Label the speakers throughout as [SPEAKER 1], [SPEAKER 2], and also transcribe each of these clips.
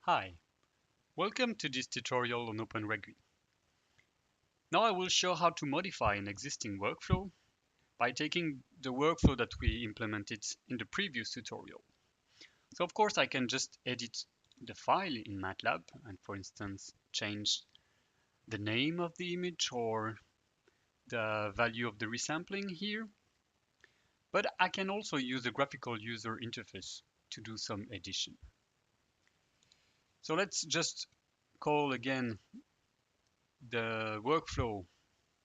[SPEAKER 1] Hi, welcome to this tutorial on OpenRegui. Now I will show how to modify an existing workflow by taking the workflow that we implemented in the previous tutorial. So of course I can just edit the file in MATLAB and for instance change the name of the image or the value of the resampling here. But I can also use the graphical user interface to do some addition. So let's just call again the workflow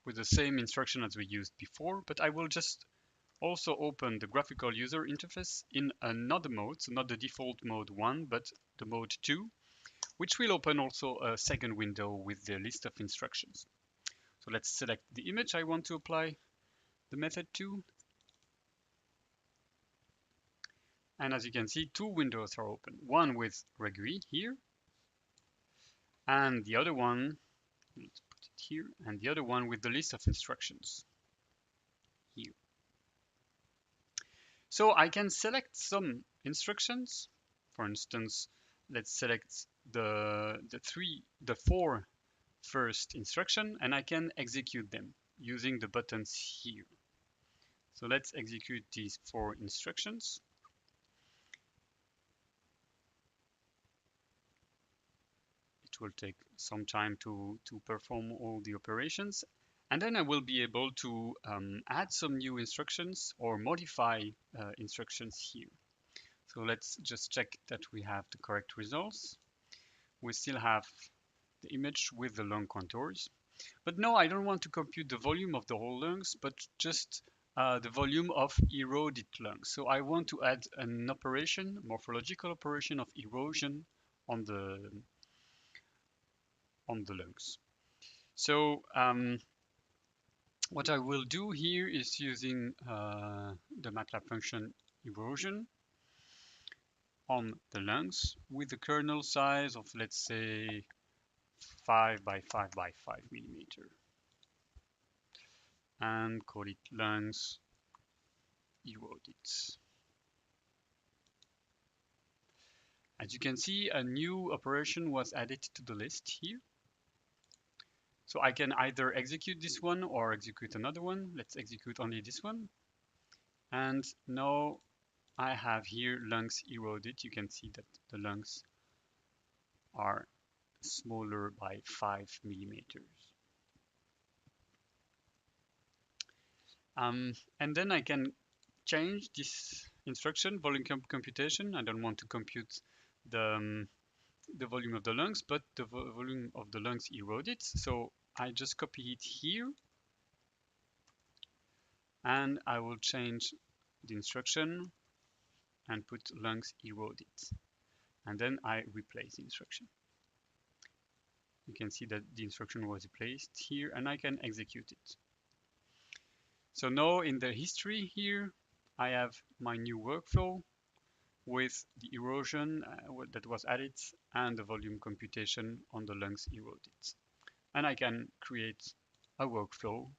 [SPEAKER 1] with the same instruction as we used before, but I will just also open the graphical user interface in another mode, so not the default mode 1, but the mode 2, which will open also a second window with the list of instructions. So let's select the image I want to apply the method to. And as you can see, two windows are open. One with Regui here, and the other one, let's put it here, and the other one with the list of instructions here. So I can select some instructions. For instance, let's select the four first instruction, and I can execute them using the buttons here. So let's execute these four instructions. It will take some time to perform all the operations. And then I will be able to add some new instructions or modify instructions here. So let's just check that we have the correct results. We still have the image with the lung contours. But no, I don't want to compute the volume of the whole lungs, but just the volume of eroded lungs. So I want to add an operation, morphological operation of erosion on the lungs. So what I will do here is using the MATLAB function erosion on the lungs with the kernel size of, let's say, 5 by 5 by 5 millimeter, and call it lungs eroded. As you can see, a new operation was added to the list here. So I can either execute this one or execute another one. Let's execute only this one. And now I have here lungs eroded. You can see that the lungs are smaller by 5 millimeters. And then I can change this instruction, volume computation. I don't want to compute the volume of the lungs, but the volume of the lungs eroded. So I just copy it here, and I will change the instruction and put lungs eroded. And then I replace the instruction. You can see that the instruction was replaced here, and I can execute it. So now in the history here, I have my new workflow with the erosion that was added and the volume computation on the lungs eroded. And I can create a workflow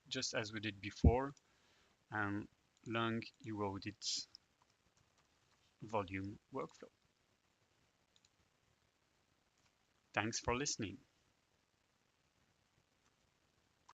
[SPEAKER 1] just as we did before, and lung eroded volume workflow. Thanks for listening.